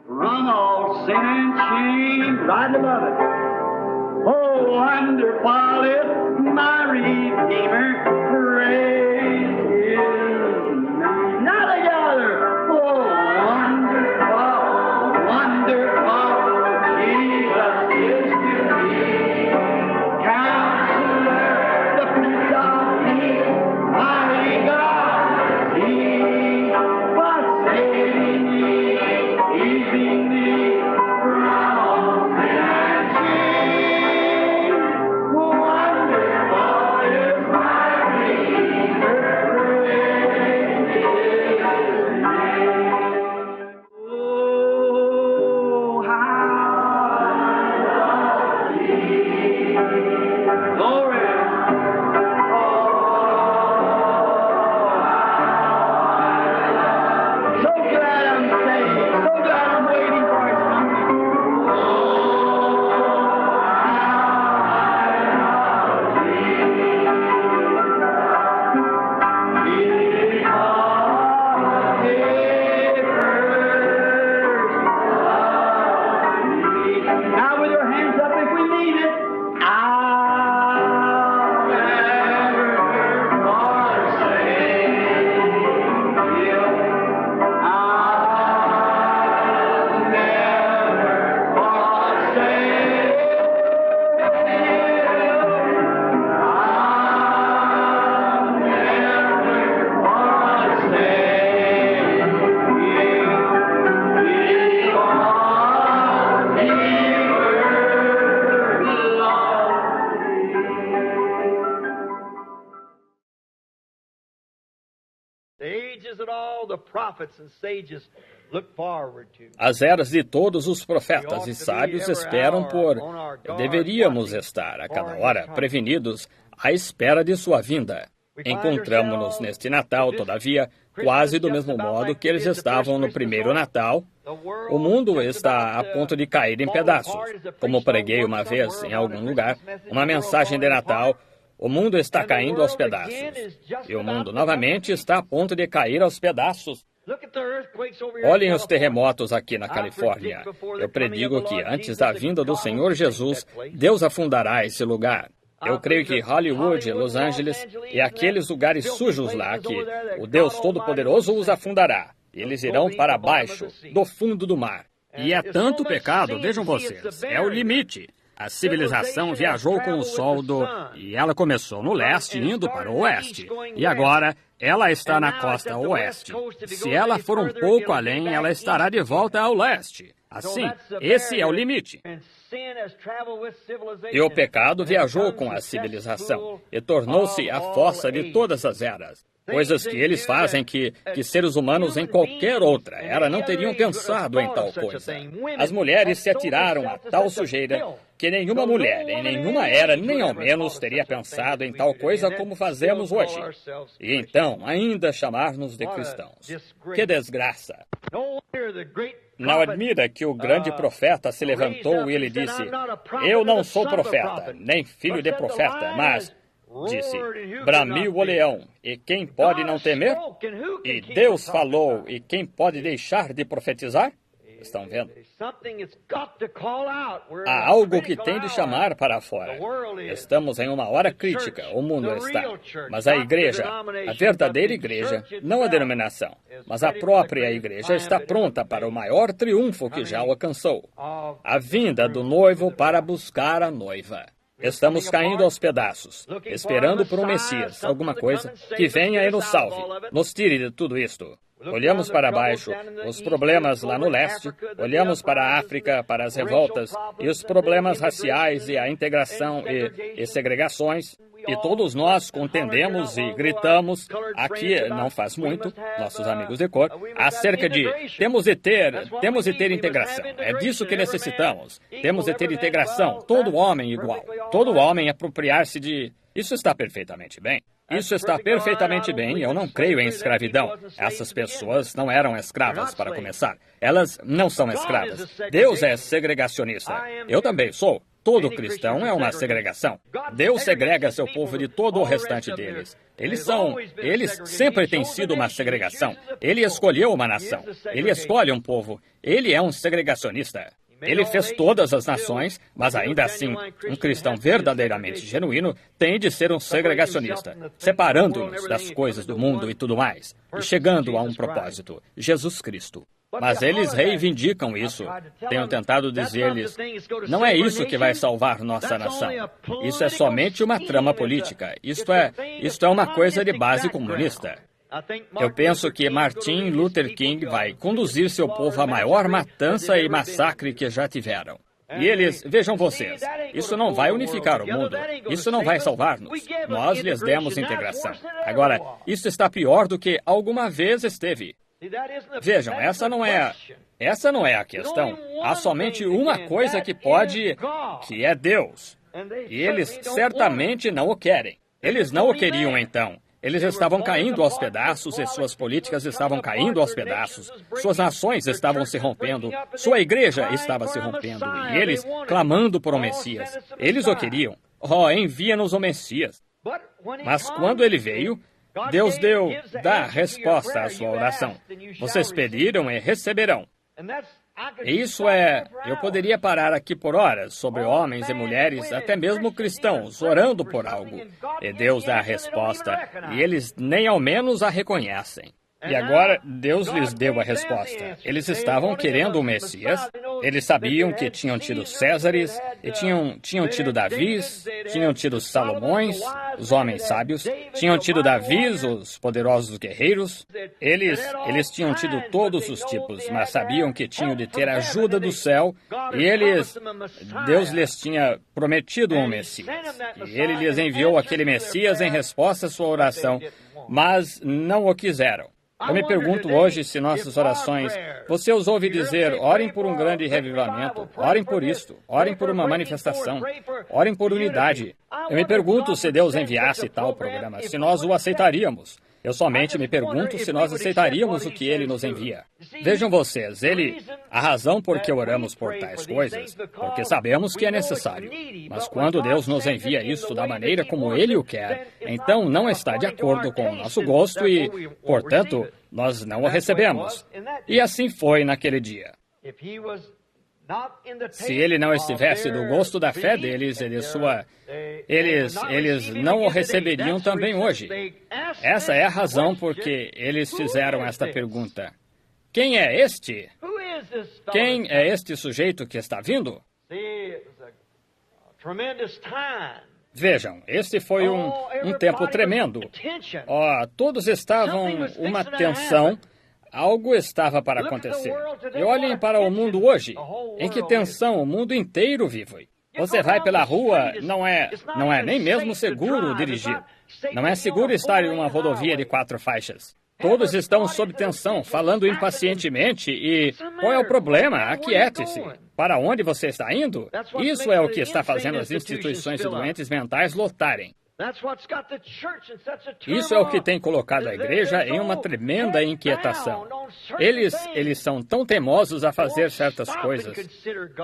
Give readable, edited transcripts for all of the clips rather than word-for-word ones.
from all sin and shame. Right above it. Oh, wonderful is my Redeemer, praise His name. Now together. Oh, wonderful, wonderful, Jesus is to me. Counselor, the Prince of Peace, mighty God, He was saving me, keeping me from all sin and shame. Wonderful is my Redeemer, praise His name. Oh, how I love Thee. Glory. So glad I'm saved. So glad I'm waiting for His coming. Oh, now with your hands up if we need it. I'll never forsake you. I'll never forsake you. I'll never forsake you. The ages that all the prophets and sages look forward to. As eras de todos os profetas e sábios esperam por... Deveríamos estar, a cada hora, prevenidos à espera de sua vinda. Encontramos-nos neste Natal, todavia, quase do mesmo modo que eles estavam no primeiro Natal. O mundo está a ponto de cair em pedaços. Como preguei uma vez em algum lugar, uma mensagem de Natal, o mundo está caindo aos pedaços. E o mundo novamente está a ponto de cair aos pedaços. Olhem os terremotos aqui na Califórnia. Eu predigo que antes da vinda do Senhor Jesus, Deus afundará esse lugar. Eu creio que Hollywood, Los Angeles e aqueles lugares sujos lá que o Deus Todo-Poderoso os afundará. Eles irão para baixo, do fundo do mar. E é tanto pecado, vejam vocês, é o limite. A civilização viajou com o sol e ela começou no leste, indo para o oeste. E agora, ela está na costa oeste. Se ela for um pouco além, ela estará de volta ao leste. Assim, esse é o limite. E o pecado viajou com a civilização e tornou-se a fossa de todas as eras. Coisas que eles fazem que seres humanos em qualquer outra era não teriam pensado em tal coisa. As mulheres se atiraram a tal sujeira que nenhuma mulher, em nenhuma era, nem ao menos, teria pensado em tal coisa como fazemos hoje. E então, ainda chamar-nos de cristãos. Que desgraça! Não admira que o grande profeta se levantou e ele disse: eu não sou profeta, nem filho de profeta, mas... disse, bramiu o leão, e quem pode não temer? E Deus falou, e quem pode deixar de profetizar? Estão vendo? Há algo que tem de chamar para fora. Estamos em uma hora crítica, o mundo está. Mas a igreja, a verdadeira igreja, não a denominação, mas a própria igreja está pronta para o maior triunfo que já alcançou. A vinda do noivo para buscar a noiva. Estamos caindo aos pedaços, esperando por um Messias, alguma coisa, que venha e nos salve, nos tire de tudo isto. Olhamos para baixo, os problemas lá no leste, olhamos para a África, para as revoltas, e os problemas raciais e a integração e segregações. E todos nós contendemos e gritamos, aqui não faz muito, nossos amigos de cor, acerca de temos de ter integração. É disso que necessitamos. Temos de ter integração, todo homem igual, todo homem apropriar-se de... Isso está perfeitamente bem. Isso está perfeitamente bem, eu não creio em escravidão. Essas pessoas não eram escravas, para começar. Elas não são escravas. Deus é segregacionista. Eu também sou. Todo cristão é uma segregação. Deus segrega seu povo de todo o restante deles. Eles sempre têm sido uma segregação. Ele escolheu uma nação. Ele escolhe um povo. Ele é um segregacionista. Ele fez todas as nações, mas ainda assim, um cristão verdadeiramente genuíno tem de ser um segregacionista, separando-nos das coisas do mundo e tudo mais, e chegando a um propósito, Jesus Cristo. Mas eles reivindicam isso. Tenho tentado dizer-lhes, não é isso que vai salvar nossa nação. Isso é somente uma trama política. Isto é uma coisa de base comunista. Eu penso que Martin Luther King vai conduzir seu povo à maior matança e massacre que já tiveram. E eles, vejam vocês, isso não vai unificar o mundo, isso não vai salvar-nos. Nós lhes demos integração. Agora, isso está pior do que alguma vez esteve. Vejam, essa não é a questão. Há somente uma coisa que pode, que é Deus. E eles certamente não o querem. Eles não o queriam então. Eles estavam caindo aos pedaços e suas políticas estavam caindo aos pedaços. Suas nações estavam se rompendo. Sua igreja estava se rompendo. E eles clamando por um Messias. Eles o queriam. Oh, envia-nos o Messias. Mas quando ele veio, Deus dá resposta à sua oração. Vocês pediram e receberão. Isso eu poderia parar aqui por horas sobre homens e mulheres, até mesmo cristãos, orando por algo. E Deus dá a resposta, e eles nem ao menos a reconhecem. E agora, Deus lhes deu a resposta. Eles estavam querendo o Messias, eles sabiam que tinham tido Césares, e tinham tido Davis, tinham tido Salomões, os homens sábios, tinham tido Davis, os poderosos guerreiros. Eles tinham tido todos os tipos, mas sabiam que tinham de ter a ajuda do céu, e Deus lhes tinha prometido um Messias. E ele lhes enviou aquele Messias em resposta à sua oração, mas não o quiseram. Eu me pergunto hoje se nossas orações, você os ouve dizer, orem por um grande revivamento, orem por isto, orem por uma manifestação, orem por unidade. Eu me pergunto se Deus enviasse tal programa, se nós o aceitaríamos. Eu somente me pergunto se nós aceitaríamos o que Ele nos envia. Vejam vocês, a razão por que oramos por tais coisas, porque sabemos que é necessário. Mas quando Deus nos envia isso da maneira como Ele o quer, então não está de acordo com o nosso gosto e, portanto, nós não o recebemos. E assim foi naquele dia. Se ele não estivesse do gosto da fé deles e de sua... Eles não o receberiam também hoje. Essa é a razão por que eles fizeram esta pergunta. Quem é este? Quem é este sujeito que está vindo? Vejam, este foi um tempo tremendo. Todos estavam uma tensão. Algo estava para acontecer. E olhem para o mundo hoje. Em que tensão o mundo inteiro vive. Você vai pela rua, não é nem mesmo seguro dirigir. Não é seguro estar em uma rodovia de 4 faixas. Todos estão sob tensão, falando impacientemente e... Qual é o problema? Aquiete-se. Para onde você está indo? Isso é o que está fazendo as instituições de doentes mentais lotarem. Isso é o que tem colocado a igreja em uma tremenda inquietação. Eles são tão teimosos a fazer certas coisas.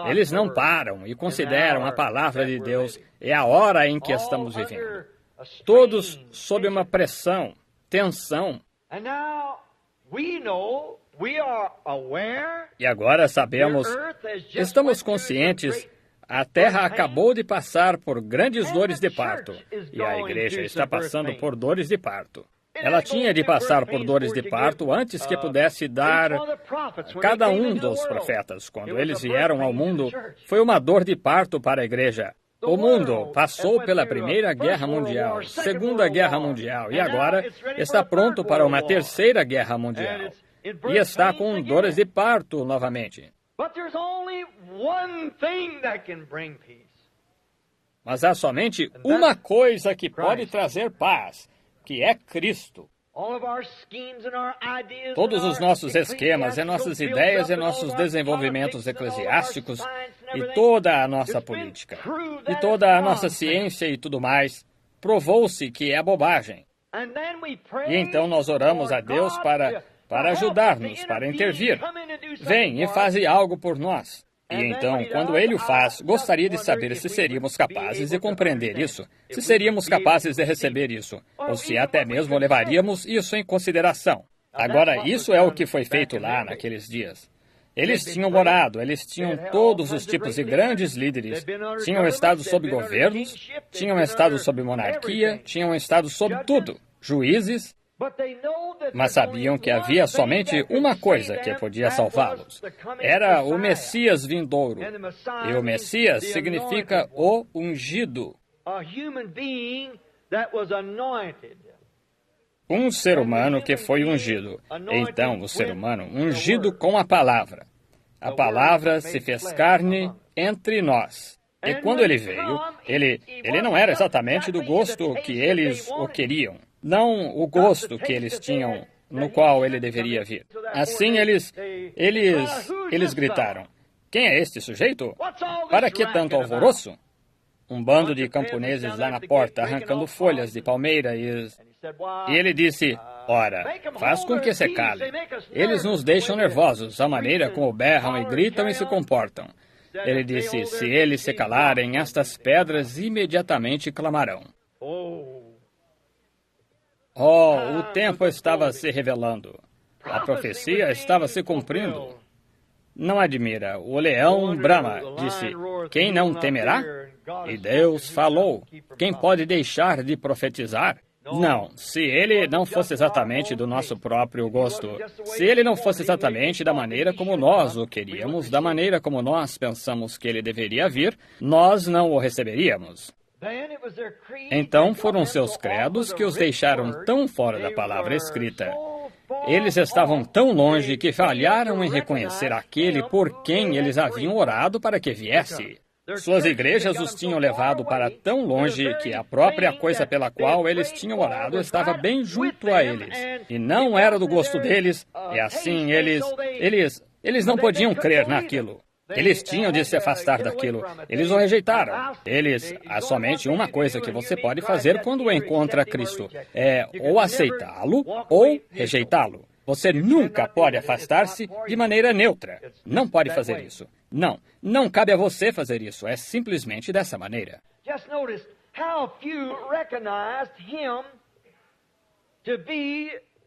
Eles não param e consideram a palavra de Deus e a hora em que estamos vivendo. Todos sob uma pressão, tensão. E agora sabemos, estamos conscientes. A Terra acabou de passar por grandes dores de parto, e a igreja está passando por dores de parto. Ela tinha de passar por dores de parto antes que pudesse dar cada um dos profetas. Quando eles vieram ao mundo, foi uma dor de parto para a igreja. O mundo passou pela Primeira Guerra Mundial, Segunda Guerra Mundial, e agora está pronto para uma Terceira Guerra Mundial. E está com dores de parto novamente. Mas há somente uma coisa que pode trazer paz, que é Cristo. Todos os nossos esquemas, e nossas ideias, e nossos desenvolvimentos eclesiásticos, e toda a nossa política, e toda a nossa ciência e tudo mais, provou-se que é bobagem. E então nós oramos a Deus para ajudar-nos, para intervir. Vem e faze algo por nós. E então, quando ele o faz, gostaria de saber se seríamos capazes de compreender isso, se seríamos capazes de receber isso, ou se até mesmo levaríamos isso em consideração. Agora, isso é o que foi feito lá naqueles dias. Eles tinham orado, eles tinham todos os tipos de grandes líderes, tinham estado sob governos, tinham estado sob monarquia, tinham estado sob tudo, juízes, mas sabiam que havia somente uma coisa que podia salvá-los. Era o Messias vindouro. E o Messias significa o ungido. Um ser humano que foi ungido. Então, o ser humano ungido com a palavra. A palavra se fez carne entre nós. E quando ele veio, ele não era exatamente do gosto que eles o queriam. Não o gosto que eles tinham, no qual ele deveria vir. Assim, eles gritaram, quem é este sujeito? Para que tanto alvoroço? Um bando de camponeses lá na porta, arrancando folhas de palmeira e ele disse, ora, faz com que se cale. Eles nos deixam nervosos, a maneira como berram e gritam e se comportam. Ele disse, se eles se calarem, estas pedras imediatamente clamarão. Oh, o tempo estava se revelando. A profecia estava se cumprindo. Não admira, o leão brama, disse, quem não temerá? E Deus falou, quem pode deixar de profetizar? Não, se ele não fosse exatamente do nosso próprio gosto, se ele não fosse exatamente da maneira como nós o queríamos, da maneira como nós pensamos que ele deveria vir, nós não o receberíamos. Então foram seus credos que os deixaram tão fora da palavra escrita. Eles estavam tão longe que falharam em reconhecer aquele por quem eles haviam orado para que viesse. Suas igrejas os tinham levado para tão longe que a própria coisa pela qual eles tinham orado estava bem junto a eles. E não era do gosto deles, e assim eles não podiam crer naquilo. Eles tinham de se afastar daquilo. Eles o rejeitaram. Há somente uma coisa que você pode fazer quando encontra Cristo. É ou aceitá-lo ou rejeitá-lo. Você nunca pode afastar-se de maneira neutra. Não pode fazer isso. Não cabe a você fazer isso. É simplesmente dessa maneira.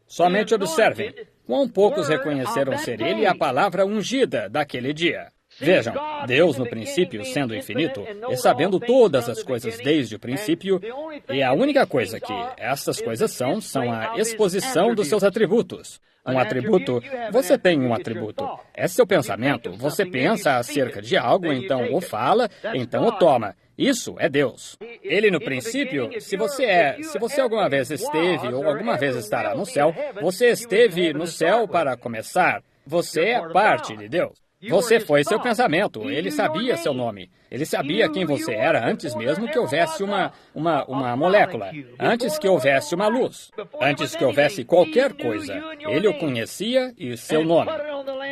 Somente observem quão poucos reconheceram ser ele a palavra ungida daquele dia. Vejam, Deus no princípio, sendo infinito, e sabendo todas as coisas desde o princípio, e a única coisa que estas coisas são a exposição dos seus atributos. Um atributo, você tem um atributo. É seu pensamento, você pensa acerca de algo, então o fala, então o toma. Isso é Deus. Ele no princípio, se você alguma vez esteve ou alguma vez estará no céu, você esteve no céu para começar. Você é parte de Deus. Você foi seu pensamento, ele sabia seu nome, ele sabia quem você era antes mesmo que houvesse uma molécula, antes que houvesse uma luz, antes que houvesse qualquer coisa, ele o conhecia e seu nome,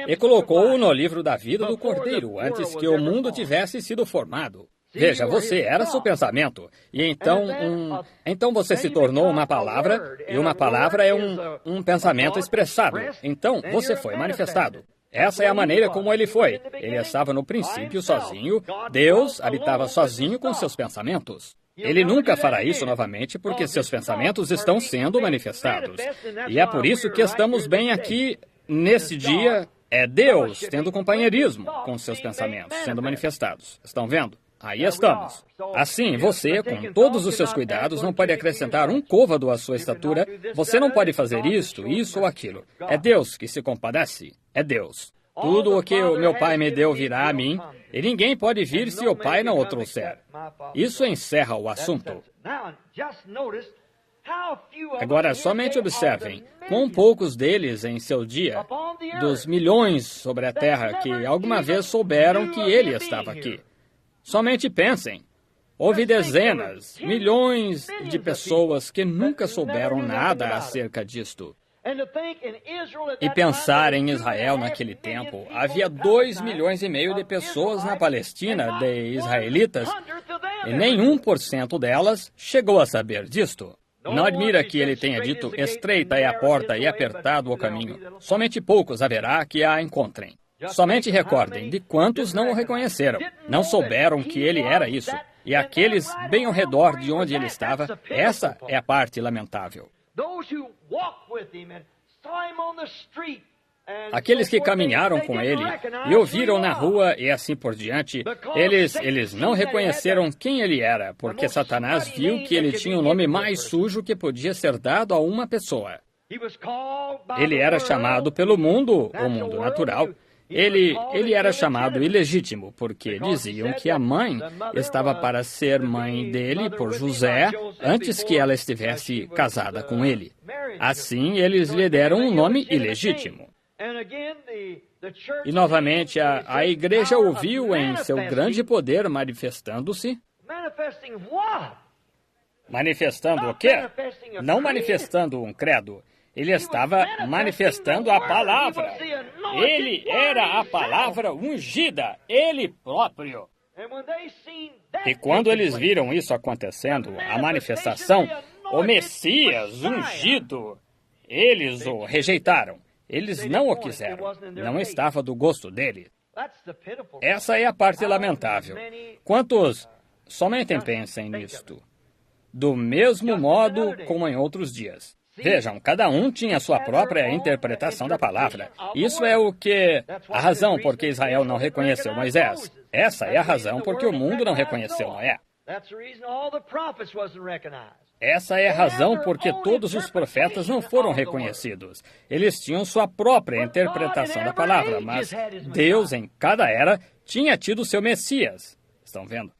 e colocou-o no livro da vida do Cordeiro, antes que o mundo tivesse sido formado. Veja, você era seu pensamento, e então você se tornou uma palavra, e uma palavra é um pensamento expressado, então você foi manifestado. Essa é a maneira como ele foi. Ele estava no princípio sozinho. Deus habitava sozinho com seus pensamentos. Ele nunca fará isso novamente porque seus pensamentos estão sendo manifestados. E é por isso que estamos bem aqui nesse dia. É Deus tendo companheirismo com seus pensamentos sendo manifestados. Estão vendo? Aí estamos. Assim, você, com todos os seus cuidados, não pode acrescentar um côvado à sua estatura. Você não pode fazer isso ou aquilo. É Deus que se compadece. É Deus. Tudo o que o meu Pai me deu virá a mim, e ninguém pode vir se o Pai não o trouxer. Isso encerra o assunto. Agora, somente observem quão poucos deles em seu dia, dos milhões sobre a terra que alguma vez souberam que ele estava aqui. Somente pensem, houve dezenas, milhões de pessoas que nunca souberam nada acerca disto. E pensar em Israel naquele tempo, havia 2,5 milhões de pessoas na Palestina, de israelitas, e nem 1% delas chegou a saber disto. Não admira que ele tenha dito, estreita é a porta e apertado o caminho. Somente poucos haverá que a encontrem. Somente recordem de quantos não o reconheceram, não souberam que ele era isso. E aqueles bem ao redor de onde ele estava, essa é a parte lamentável. Aqueles que caminharam com ele e o viram na rua e assim por diante, eles não reconheceram quem ele era, porque Satanás viu que ele tinha o nome mais sujo que podia ser dado a uma pessoa. Ele era chamado pelo mundo, o mundo natural. Ele era chamado ilegítimo, porque diziam que a mãe estava para ser mãe dele por José antes que ela estivesse casada com ele. Assim, eles lhe deram um nome ilegítimo. E novamente, a igreja o viu em seu grande poder manifestando-se. Manifestando o quê? Não manifestando um credo. Ele estava manifestando a palavra. Ele era a palavra ungida, ele próprio. E quando eles viram isso acontecendo, a manifestação, o Messias ungido, eles o rejeitaram. Eles não o quiseram. Não estava do gosto dele. Essa é a parte lamentável. Quantos somente pensem nisto? Do mesmo modo como em outros dias. Vejam, cada um tinha sua própria interpretação da palavra. Isso é a razão por que Israel não reconheceu Moisés. Essa é a razão por que o mundo não reconheceu Noé. Essa é a razão por que todos os profetas não foram reconhecidos. Eles tinham sua própria interpretação da palavra, mas Deus, em cada era, tinha tido seu Messias. Estão vendo?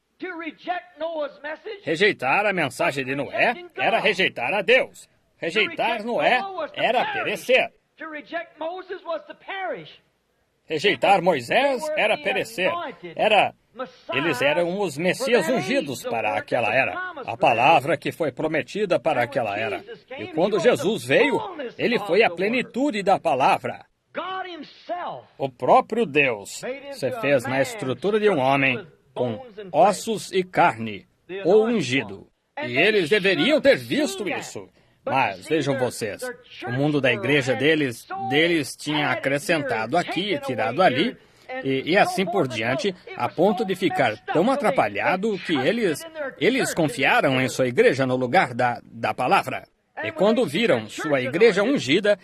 Rejeitar a mensagem de Noé era rejeitar a Deus. Rejeitar Noé era perecer. Rejeitar Moisés era perecer. Eles eram os Messias ungidos para aquela era. A palavra que foi prometida para aquela era. E quando Jesus veio, ele foi a plenitude da palavra. O próprio Deus se fez na estrutura de um homem com ossos e carne, o ungido. E eles deveriam ter visto isso. Mas, vejam vocês, o mundo da igreja deles tinha acrescentado aqui e tirado ali, e assim por diante, a ponto de ficar tão atrapalhado que eles confiaram em sua igreja no lugar da palavra. E quando viram sua igreja ungida,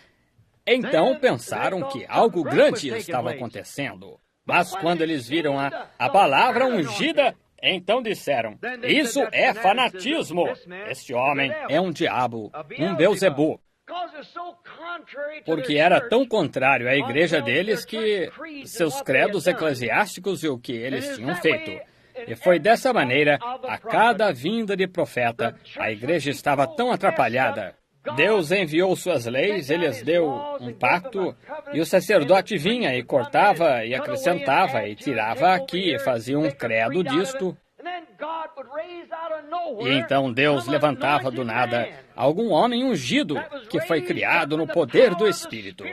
então pensaram que algo grande estava acontecendo. Mas quando eles viram a palavra ungida, então disseram, isso é fanatismo. Este homem é um diabo, um Beelzebu. Porque era tão contrário à igreja deles que seus credos eclesiásticos e o que eles tinham feito. E foi dessa maneira, a cada vinda de profeta, a igreja estava tão atrapalhada. Deus enviou suas leis, ele lhes deu um pacto, e o sacerdote vinha e cortava e acrescentava e tirava aqui e fazia um credo disto. E então Deus levantava do nada algum homem ungido que foi criado no poder do Espírito.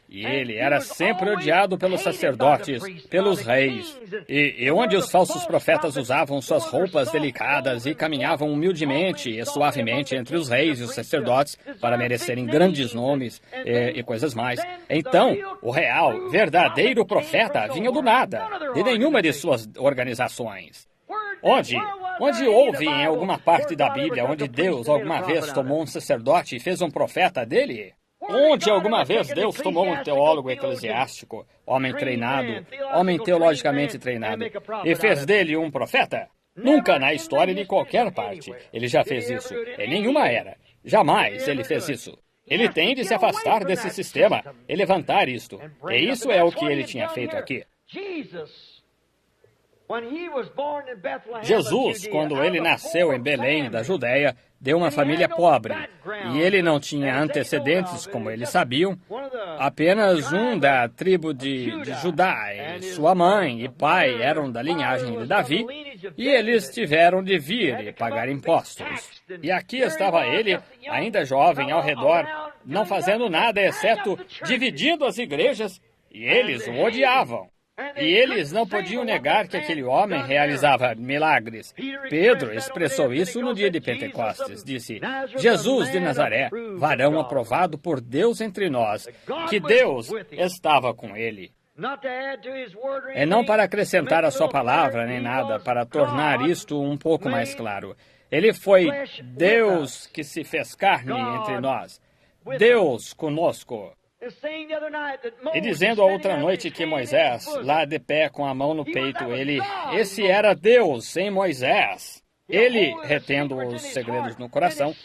E ele era sempre odiado pelos sacerdotes, pelos reis. E onde os falsos profetas usavam suas roupas delicadas e caminhavam humildemente e suavemente entre os reis e os sacerdotes para merecerem grandes nomes e coisas mais. Então, o real, verdadeiro profeta vinha do nada, de nenhuma de suas organizações. Onde houve em alguma parte da Bíblia onde Deus alguma vez tomou um sacerdote e fez um profeta dele? Onde alguma vez Deus tomou um teólogo eclesiástico, homem treinado, homem teologicamente treinado, e fez dele um profeta? Nunca na história de qualquer parte. Ele já fez isso. Em nenhuma era. Jamais ele fez isso. Ele tem de se afastar desse sistema e levantar isto. E isso é o que ele tinha feito aqui. Jesus, quando ele nasceu em Belém, da Judéia, de uma família pobre, e ele não tinha antecedentes, como eles sabiam, apenas um da tribo de Judá, e sua mãe e pai eram da linhagem de Davi, e eles tiveram de vir e pagar impostos. E aqui estava ele, ainda jovem, ao redor, não fazendo nada, exceto dividindo as igrejas, e eles o odiavam. E eles não podiam negar que aquele homem realizava milagres. Pedro expressou isso no dia de Pentecostes. Disse, Jesus de Nazaré, varão aprovado por Deus entre nós, que Deus estava com ele. É não para acrescentar a sua palavra nem nada, para tornar isto um pouco mais claro. Ele foi Deus que se fez carne entre nós. Deus conosco. E dizendo a outra noite que Moisés, lá de pé com a mão no peito, esse era Deus em Moisés. Ele, retendo os segredos no coração,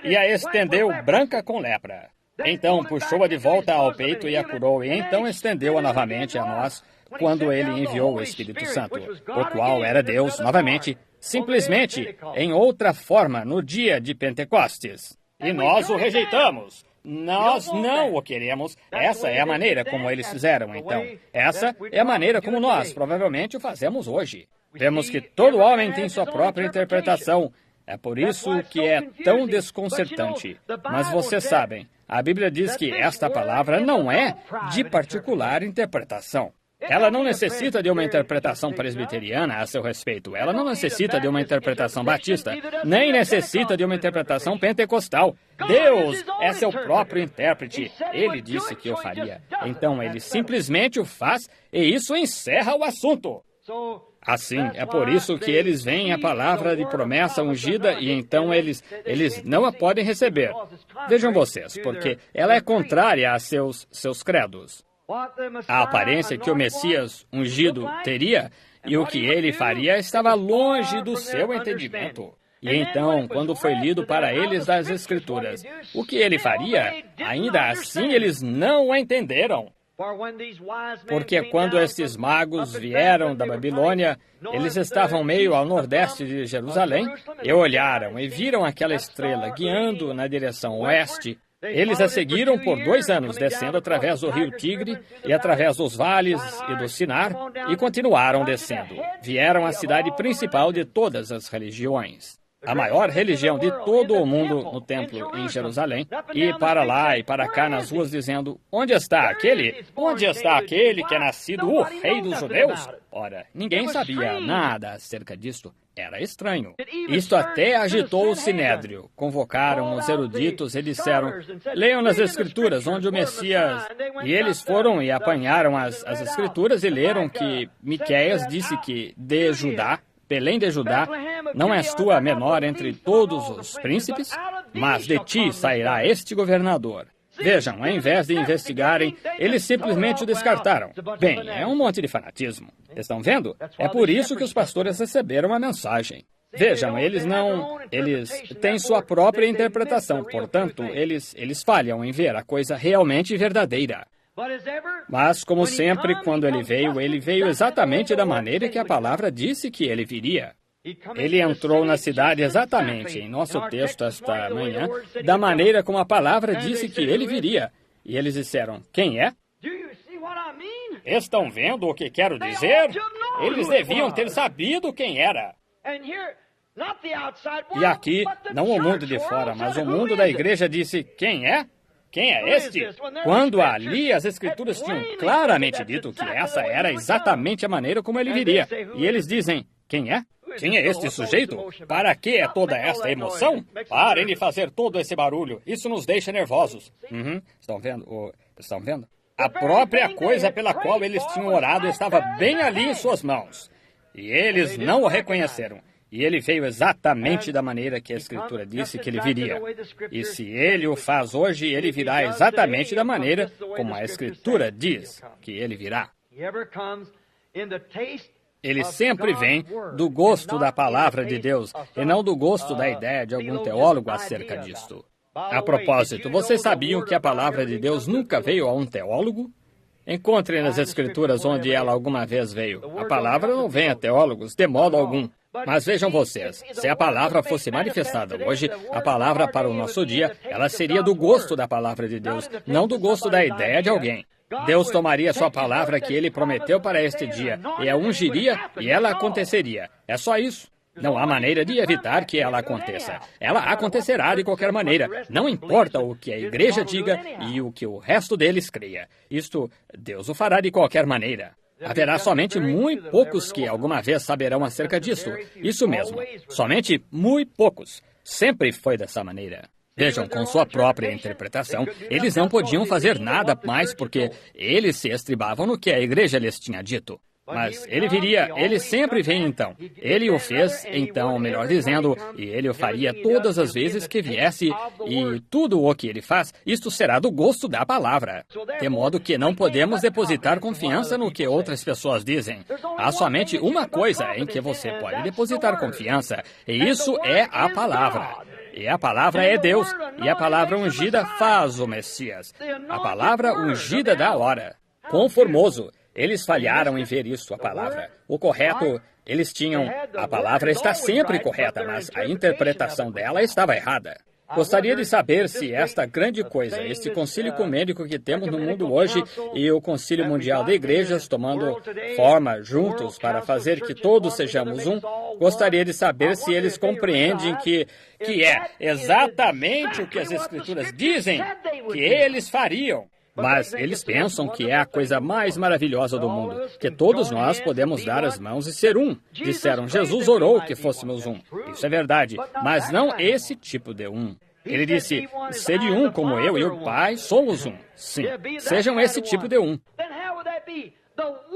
e a estendeu branca com lepra. Então puxou-a de volta ao peito e a curou, e então estendeu-a novamente a nós, quando ele enviou o Espírito Santo, o qual era Deus novamente, simplesmente em outra forma no dia de Pentecostes. E nós o rejeitamos. Nós não o queremos. Essa é a maneira como eles fizeram, então. Essa é a maneira como nós, provavelmente, o fazemos hoje. Vemos que todo homem tem sua própria interpretação. É por isso que é tão desconcertante. Mas vocês sabem, a Bíblia diz que esta palavra não é de particular interpretação. Ela não necessita de uma interpretação presbiteriana a seu respeito. Ela não necessita de uma interpretação batista, nem necessita de uma interpretação pentecostal. Deus é seu próprio intérprete. Ele disse que o faria. Então ele simplesmente o faz e isso encerra o assunto. Assim, é por isso que eles veem a palavra de promessa ungida e então eles não a podem receber. Vejam vocês, porque ela é contrária a seus credos. A aparência que o Messias ungido teria e o que ele faria estava longe do seu entendimento. E então, quando foi lido para eles das Escrituras, o que ele faria, ainda assim eles não o entenderam. Porque quando estes magos vieram da Babilônia, eles estavam meio ao nordeste de Jerusalém, e olharam e viram aquela estrela guiando na direção oeste. Eles a seguiram por 2 anos, descendo através do rio Tigre e através dos vales e do Sinar, e continuaram descendo. Vieram à cidade principal de todas as religiões. A maior religião de todo o mundo no templo em Jerusalém, e para lá e para cá nas ruas dizendo, onde está aquele? Onde está aquele que é nascido o rei dos judeus? Ora, ninguém sabia nada acerca disto. Era estranho. Isto até agitou o sinédrio. Convocaram os eruditos e disseram, leiam nas Escrituras onde o Messias... E eles foram e apanharam as Escrituras e leram que Miqueias disse que de Judá, Belém de Judá, não és tu a menor entre todos os príncipes, mas de ti sairá este governador. Vejam, ao invés de investigarem, eles simplesmente o descartaram. Bem, é um monte de fanatismo. Estão vendo? É por isso que os pastores receberam a mensagem. Vejam, eles têm sua própria interpretação, portanto, eles falham em ver a coisa realmente verdadeira. Mas, como sempre, quando ele veio exatamente da maneira que a palavra disse que ele viria. Ele entrou na cidade exatamente, em nosso texto esta manhã, da maneira como a palavra disse que ele viria. E eles disseram, quem é? Estão vendo o que quero dizer? Eles deviam ter sabido quem era. E aqui, não o mundo de fora, mas o mundo da igreja disse, quem é? Quem é este? Quando ali as Escrituras tinham claramente dito que essa era exatamente a maneira como ele viria. E eles dizem, quem é? Quem é este sujeito? Para que é toda esta emoção? Parem de fazer todo esse barulho. Isso nos deixa nervosos. Estão vendo? Estão vendo? A própria coisa pela qual eles tinham orado estava bem ali em suas mãos. E eles não o reconheceram. E ele veio exatamente da maneira que a Escritura disse que ele viria. E se ele o faz hoje, ele virá exatamente da maneira como a Escritura diz que ele virá. Ele sempre vem do gosto da palavra de Deus e não do gosto da ideia de algum teólogo acerca disto. A propósito, vocês sabiam que a palavra de Deus nunca veio a um teólogo? Encontrem nas Escrituras onde ela alguma vez veio. A palavra não vem a teólogos de modo algum. Mas vejam vocês, se a palavra fosse manifestada hoje, a palavra para o nosso dia, ela seria do gosto da palavra de Deus, não do gosto da ideia de alguém. Deus tomaria sua palavra que ele prometeu para este dia, e a ungiria, e ela aconteceria. É só isso. Não há maneira de evitar que ela aconteça. Ela acontecerá de qualquer maneira. Não importa o que a igreja diga e o que o resto deles creia. Isto, Deus o fará de qualquer maneira. Haverá somente muito poucos que alguma vez saberão acerca disso. Isso mesmo. Somente muito poucos. Sempre foi dessa maneira. Vejam, com sua própria interpretação, eles não podiam fazer nada mais porque eles se estribavam no que a igreja lhes tinha dito. Mas ele viria, ele sempre vem então. Ele o fez, então, melhor dizendo, e ele o faria todas as vezes que viesse, e tudo o que ele faz, isto será do gosto da palavra. De modo que não podemos depositar confiança no que outras pessoas dizem. Há somente uma coisa em que você pode depositar confiança, e isso é a palavra. E a palavra é Deus, e a palavra ungida faz o Messias. A palavra ungida da hora. Conformoso. Eles falharam em ver isso, a palavra. O correto, eles tinham... A palavra está sempre correta, mas a interpretação dela estava errada. Gostaria de saber se esta grande coisa, este concílio ecumênico que temos no mundo hoje e o concílio mundial de igrejas tomando forma juntos para fazer que todos sejamos um, gostaria de saber se eles compreendem que é exatamente o que as Escrituras dizem que eles fariam. Mas eles pensam que é a coisa mais maravilhosa do mundo, que todos nós podemos dar as mãos e ser um. Disseram, Jesus orou que fôssemos um. Isso é verdade, mas não esse tipo de um. Ele disse, sede um como eu e o Pai somos um. Sim, sejam esse tipo de um.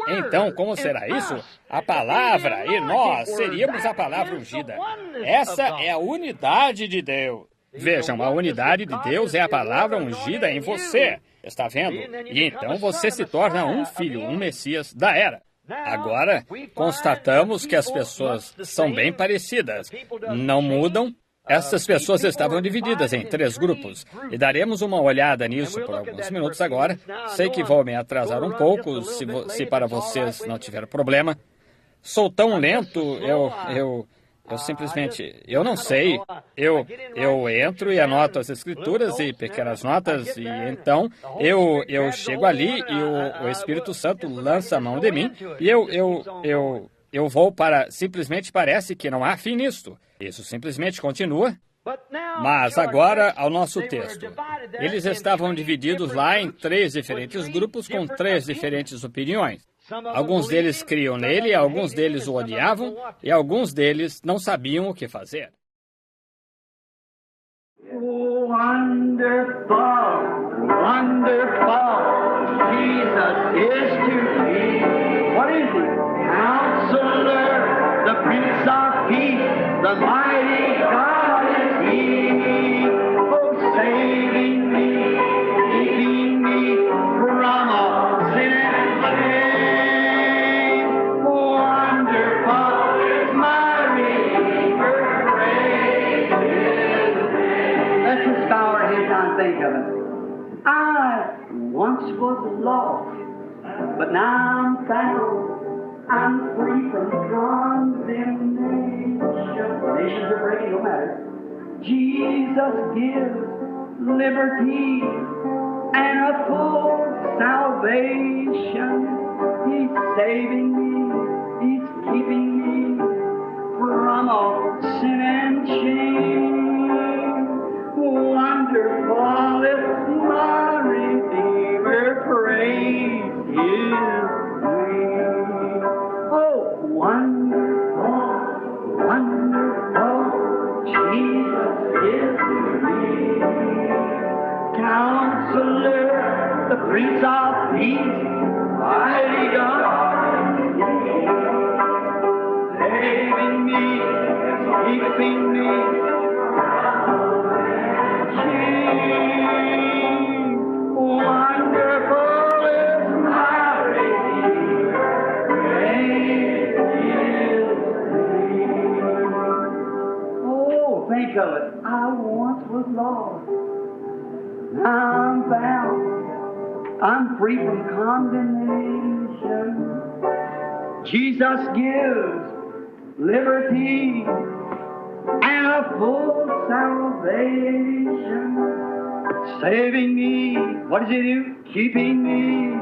Então, como será isso? A palavra e nós seríamos a palavra ungida. Essa é a unidade de Deus. Vejam, a unidade de Deus é a palavra ungida em você. Está vendo? E então você se torna um filho, um Messias da era. Agora, constatamos que as pessoas são bem parecidas. Não mudam. Essas pessoas estavam divididas em 3 grupos. E daremos uma olhada nisso por alguns minutos agora. Sei que vou me atrasar um pouco, se para vocês não tiver problema. Sou tão lento, eu simplesmente, eu não sei. Eu entro e anoto as escrituras e pequenas notas e então eu chego ali e o Espírito Santo lança a mão de mim e eu vou para, simplesmente parece que não há fim nisto. Isso simplesmente continua. Mas agora ao nosso texto. Eles estavam divididos lá em 3 diferentes grupos com 3 diferentes opiniões. Alguns deles criam nele, alguns deles o odiavam e alguns deles não sabiam o que fazer. Wonderful, wonderful, Jesus is to me. What is he? Counselor, the Prince of Peace, the mighty God is he. Oh, saving me, keeping me from all sin and shame. Wonderful is my Redeemer, praise his name. Let's just bow our heads and think of it. I once was lost, but now I'm found. I'm free from condemnation. Nations are breaking, no matter. Jesus gives liberty and a full salvation. He's saving me, He's keeping me from all sin and shame. Wonderful is my Redeemer, praise His name. Oh, wonderful, wonderful, Jesus is to me. Counselor, the Prince of Peace, mighty God, saving me, keeping me. Wonderful is my Redeemer, praise His name. Oh, think of it. I once was lost. Now I'm found. I'm free from condemnation. Jesus gives liberty and a full salvation. Saving me, what does He do? Keeping me